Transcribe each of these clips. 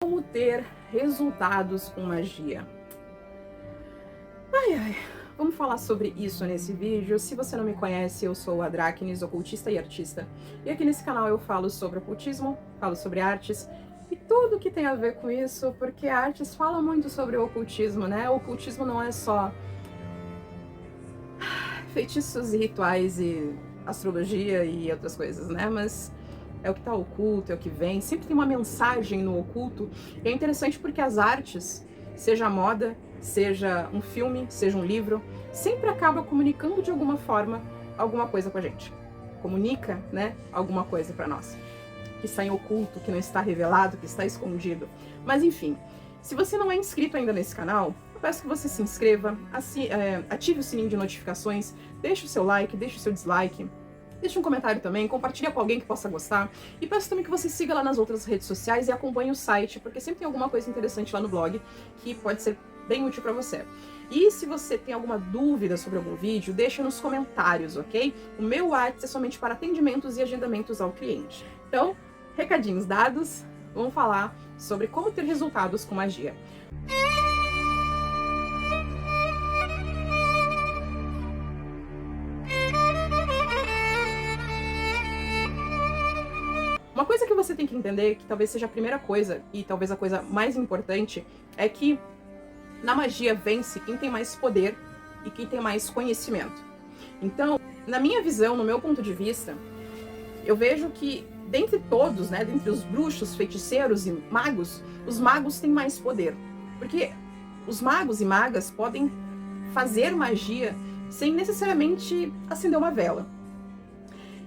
Como ter resultados com magia? Vamos falar sobre isso nesse vídeo. Se você não me conhece, eu sou a Dráquenes, ocultista e artista. E aqui nesse canal eu falo sobre ocultismo, falo sobre artes e tudo que tem a ver com isso, porque a artes fala muito sobre o ocultismo, né? O ocultismo não é só feitiços e rituais e astrologia e outras coisas, né? Mas é o que tá oculto, é o que vem, sempre tem uma mensagem no oculto. E é interessante porque as artes, seja a moda, seja um filme, seja um livro, sempre acaba comunicando de alguma forma alguma coisa com a gente. Comunica, né, alguma coisa pra nós. Que está em oculto, que não está revelado, que está escondido. Mas enfim, se você não é inscrito ainda nesse canal, eu peço que você se inscreva, ative o sininho de notificações, deixe o seu like, deixe o seu dislike, deixe um comentário também, compartilhe com alguém que possa gostar. E peço também que você siga lá nas outras redes sociais e acompanhe o site, porque sempre tem alguma coisa interessante lá no blog que pode ser bem útil para você. E se você tem alguma dúvida sobre algum vídeo, deixa nos comentários, ok? O meu WhatsApp é somente para atendimentos e agendamentos ao cliente. Então, recadinhos dados, vamos falar sobre como ter resultados com magia. Uma coisa que você tem que entender, que talvez seja a primeira coisa, e talvez a coisa mais importante, é que na magia vence quem tem mais poder e quem tem mais conhecimento. Então, na minha visão, no meu ponto de vista, eu vejo que dentre todos, né, dentre os bruxos, feiticeiros e magos, os magos têm mais poder. Porque os magos e magas podem fazer magia sem necessariamente acender uma vela.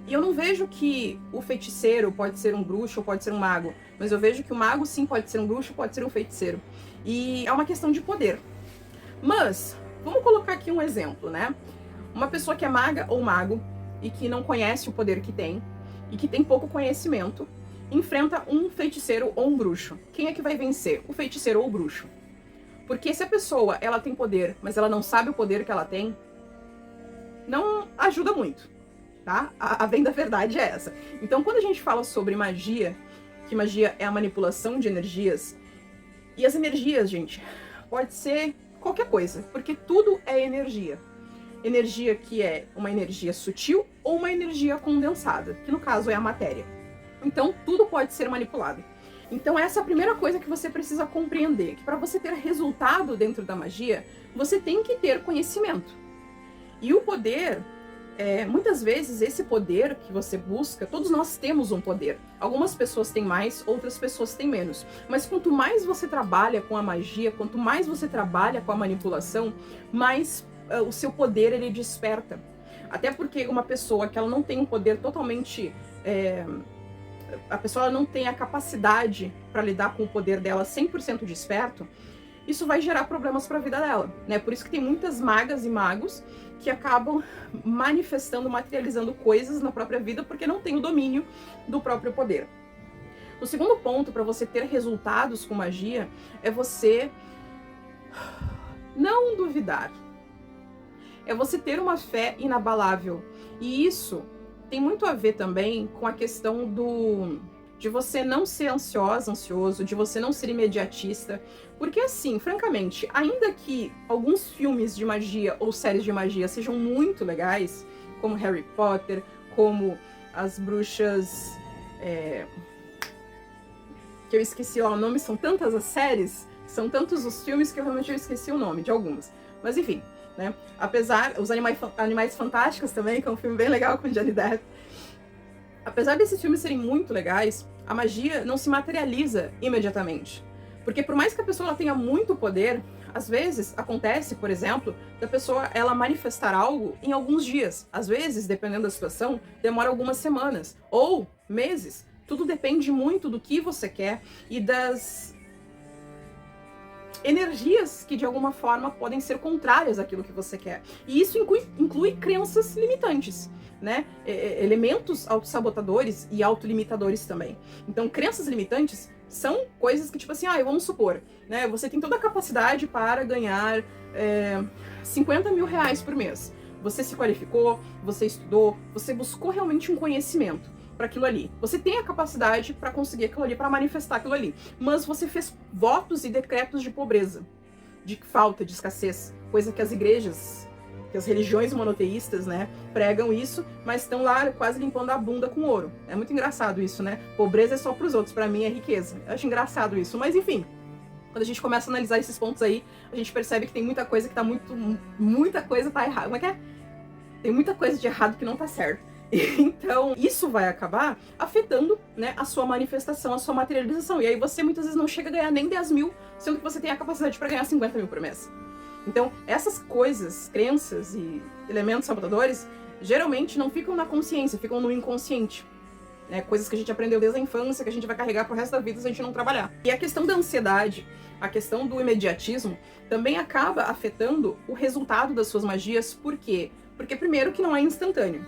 E eu não vejo que o feiticeiro pode ser um bruxo ou pode ser um mago, mas eu vejo que o mago sim pode ser um bruxo, pode ser um feiticeiro. E é uma questão de poder. Mas, vamos colocar aqui um exemplo, né? Uma pessoa que é maga ou mago e que não conhece o poder que tem e que tem pouco conhecimento, enfrenta um feiticeiro ou um bruxo. Quem é que vai vencer? O feiticeiro ou o bruxo? Porque se a pessoa ela tem poder, mas ela não sabe o poder que ela tem, não ajuda muito. Tá? A bem da verdade é essa. Então, quando a gente fala sobre magia, que magia é a manipulação de energias, e as energias, gente, pode ser qualquer coisa, porque tudo é energia. Energia que é uma energia sutil ou uma energia condensada, que no caso é a matéria. Então, tudo pode ser manipulado. Então, essa é a primeira coisa que você precisa compreender, que para você ter resultado dentro da magia, você tem que ter conhecimento. E o poder... muitas vezes esse poder que você busca, todos nós temos um poder. Algumas pessoas têm mais, outras pessoas têm menos. Mas quanto mais você trabalha com a magia, quanto mais você trabalha com a manipulação, mais o seu poder ele desperta. Até porque uma pessoa que ela não tem um poder totalmente... a pessoa ela não tem a capacidade para lidar com o poder dela 100% desperto, isso vai gerar problemas para a vida dela, né? Por isso que tem muitas magas e magos que acabam manifestando, materializando coisas na própria vida porque não tem o domínio do próprio poder. O segundo ponto para você ter resultados com magia é você não duvidar. É você ter uma fé inabalável. E isso tem muito a ver também com a questão de você não ser ansioso, de você não ser imediatista. Porque assim, francamente, ainda que alguns filmes de magia ou séries de magia sejam muito legais, como Harry Potter, como as bruxas... que eu esqueci o nome, são tantas as séries, são tantos os filmes que eu realmente esqueci o nome de algumas. Mas enfim, né? Apesar... Os Animais Fantásticos também, que é um filme bem legal com Johnny Depp. Apesar desses filmes serem muito legais, a magia não se materializa imediatamente. Porque por mais que a pessoa ela tenha muito poder, às vezes acontece, por exemplo, da pessoa ela manifestar algo em alguns dias. Às vezes, dependendo da situação, demora algumas semanas ou meses. Tudo depende muito do que você quer e das energias que de alguma forma podem ser contrárias àquilo que você quer. E isso inclui crenças limitantes, né? Elementos autossabotadores e autolimitadores também. Então, crenças limitantes são coisas que, tipo assim, vamos supor, né? Você tem toda a capacidade para ganhar 50 mil reais por mês. Você se qualificou, você estudou, você buscou realmente um conhecimento. para aquilo ali. Você tem a capacidade para conseguir aquilo ali, para manifestar aquilo ali. Mas você fez votos e decretos de pobreza, de falta, de escassez, coisa que as igrejas, que as religiões monoteístas, né, pregam isso, mas estão lá quase limpando a bunda com ouro. É muito engraçado isso, né? Pobreza é só para os outros, para mim é riqueza. Eu acho engraçado isso, mas enfim. Quando a gente começa a analisar esses pontos aí, a gente percebe que tem muita coisa que tá muita coisa tá errada. Como é que é? Tem muita coisa de errado que não tá certo. Então, isso vai acabar afetando, né, a sua manifestação, a sua materialização. E aí você muitas vezes não chega a ganhar nem 10 mil, sendo que você tem a capacidade para ganhar 50 mil por mês. Então, essas coisas, crenças e elementos sabotadores, geralmente não ficam na consciência, ficam no inconsciente. Né, coisas que a gente aprendeu desde a infância, que a gente vai carregar pro resto da vida se a gente não trabalhar. E a questão da ansiedade, a questão do imediatismo, também acaba afetando o resultado das suas magias. Por quê? Porque primeiro que não é instantâneo,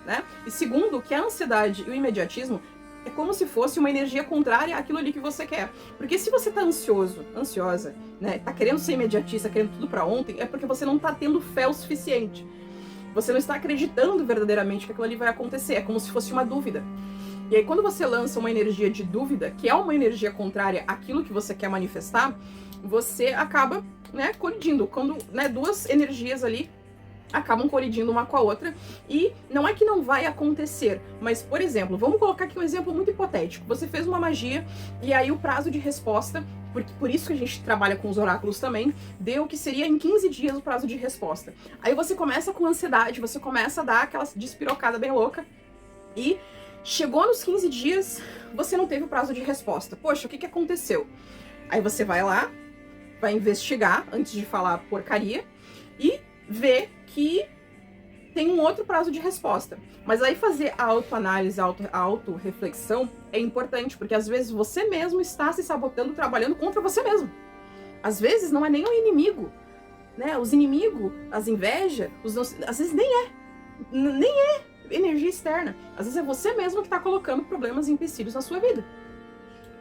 né? E segundo, que a ansiedade e o imediatismo é como se fosse uma energia contrária àquilo ali que você quer. Porque se você tá ansioso, ansiosa, né, tá querendo ser imediatista, querendo tudo pra ontem, é porque você não tá tendo fé o suficiente. Você não está acreditando verdadeiramente que aquilo ali vai acontecer, é como se fosse uma dúvida. E aí quando você lança uma energia de dúvida, que é uma energia contrária àquilo que você quer manifestar, você acaba, né, colidindo. Quando, né, duas energias ali acabam colidindo uma com a outra, e não é que não vai acontecer, mas, por exemplo, vamos colocar aqui um exemplo muito hipotético. Você fez uma magia, e aí o prazo de resposta, porque por isso que a gente trabalha com os oráculos também, deu que seria em 15 dias o prazo de resposta. Aí você começa com ansiedade, você começa a dar aquela despirocada bem louca, e chegou nos 15 dias, você não teve o prazo de resposta. Poxa, o que aconteceu? Aí você vai lá, vai investigar antes de falar porcaria, e vê que tem um outro prazo de resposta. Mas aí fazer a autoanálise, a autorreflexão é importante, porque às vezes você mesmo está se sabotando, trabalhando contra você mesmo. Às vezes não é nem o inimigo, né? Os inimigos, as invejas, às vezes nem é energia externa. Às vezes é você mesmo que está colocando problemas e empecilhos na sua vida,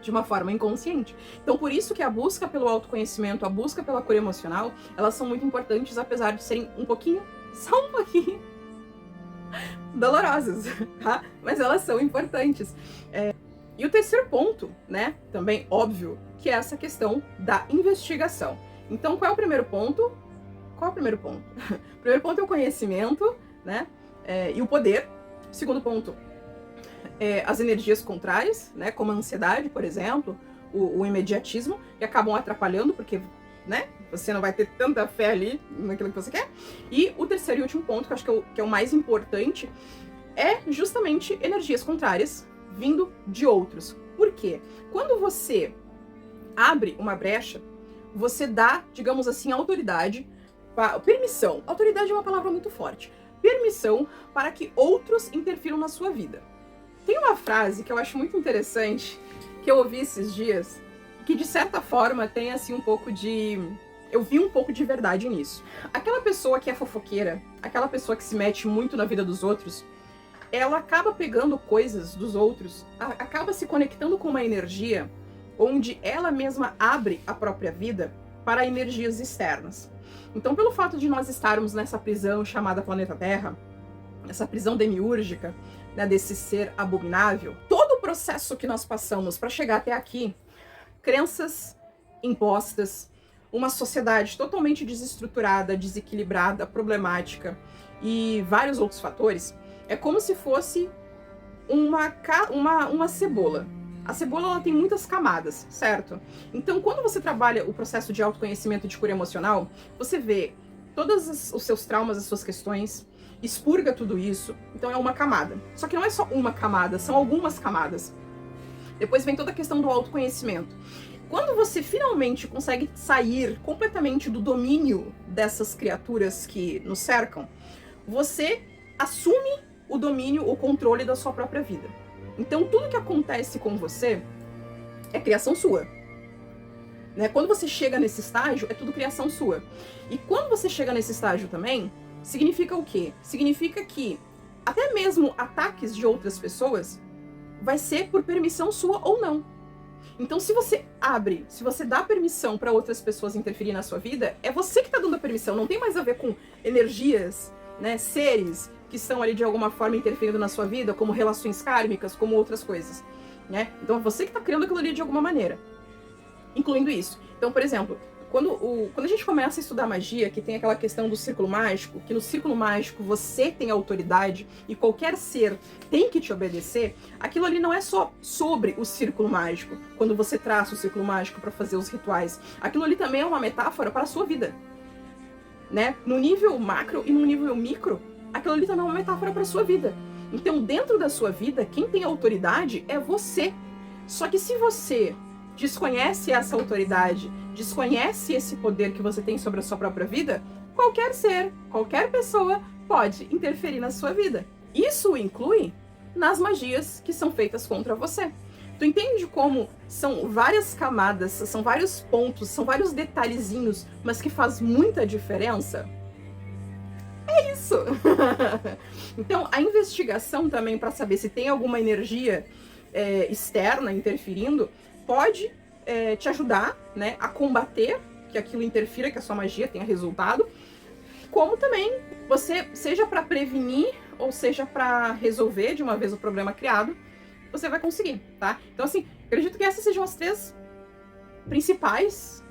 de uma forma inconsciente. Então, por isso que a busca pelo autoconhecimento, a busca pela cura emocional, elas são muito importantes, apesar de serem um pouquinho, só um pouquinho, dolorosas, tá? Mas elas são importantes. E o terceiro ponto, né, também óbvio, que é essa questão da investigação. Então, qual é o primeiro ponto? Qual é o primeiro ponto? O primeiro ponto é o conhecimento, né, e o poder. O segundo ponto, as energias contrárias, né, como a ansiedade, por exemplo, o imediatismo, que acabam atrapalhando, porque, né, você não vai ter tanta fé ali naquilo que você quer. E o terceiro e último ponto, que eu acho que é o mais importante, é justamente energias contrárias vindo de outros. Por quê? Quando você abre uma brecha, você dá, digamos assim, autoridade, permissão. Autoridade é uma palavra muito forte. Permissão para que outros interfiram na sua vida. Tem uma frase que eu acho muito interessante, que eu ouvi esses dias, que de certa forma tem assim um pouco de... Eu vi um pouco de verdade nisso. Aquela pessoa que é fofoqueira, aquela pessoa que se mete muito na vida dos outros, ela acaba pegando coisas dos outros, acaba se conectando com uma energia onde ela mesma abre a própria vida para energias externas. Então, pelo fato de nós estarmos nessa prisão chamada planeta Terra, essa prisão demiúrgica, né, desse ser abominável, todo o processo que nós passamos para chegar até aqui, crenças impostas, uma sociedade totalmente desestruturada, desequilibrada, problemática e vários outros fatores, é como se fosse uma cebola. A cebola ela tem muitas camadas, certo? Então, quando você trabalha o processo de autoconhecimento e de cura emocional, você vê todos os seus traumas, as suas questões, expurga tudo isso, então é uma camada. Só que não é só uma camada, são algumas camadas. Depois vem toda a questão do autoconhecimento. Quando você finalmente consegue sair completamente do domínio dessas criaturas que nos cercam, você assume o domínio, o controle da sua própria vida. Então tudo que acontece com você é criação sua. Né? Quando você chega nesse estágio, é tudo criação sua. E quando você chega nesse estágio também, significa o quê? Significa que até mesmo ataques de outras pessoas vai ser por permissão sua ou não. Então, se você abre, se você dá permissão para outras pessoas interferir na sua vida, é você que está dando a permissão. Não tem mais a ver com energias, né, seres que estão ali de alguma forma interferindo na sua vida, como relações kármicas, como outras coisas, né? Então é você que tá criando aquilo ali de alguma maneira, incluindo isso. Então, por exemplo, quando a gente começa a estudar magia, que tem aquela questão do círculo mágico, que no círculo mágico você tem autoridade e qualquer ser tem que te obedecer, aquilo ali não é só sobre o círculo mágico, quando você traça o círculo mágico para fazer os rituais. Aquilo ali também é uma metáfora para a sua vida, né? No nível macro e no nível micro, aquilo ali também é uma metáfora para a sua vida. Então, dentro da sua vida, quem tem autoridade é você. Só que se você desconhece essa autoridade, desconhece esse poder que você tem sobre a sua própria vida, qualquer ser, qualquer pessoa pode interferir na sua vida. Isso inclui nas magias que são feitas contra você. Tu entende como são várias camadas, são vários pontos, são vários detalhezinhos, mas que faz muita diferença? É isso! Então, a investigação também para saber se tem alguma energia externa interferindo, pode te ajudar, né, a combater que aquilo interfira, que a sua magia tenha resultado, como também você, seja para prevenir ou seja para resolver de uma vez o problema criado, você vai conseguir, tá? Então, assim, acredito que essas sejam as 3 principais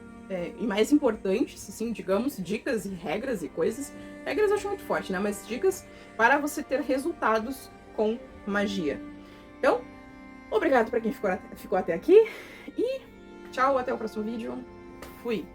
e mais importantes, assim, digamos, dicas e regras e coisas. Regras eu acho muito forte, né? Mas dicas para você ter resultados com magia. Então, obrigado para quem ficou até aqui e tchau, até o próximo vídeo. Fui!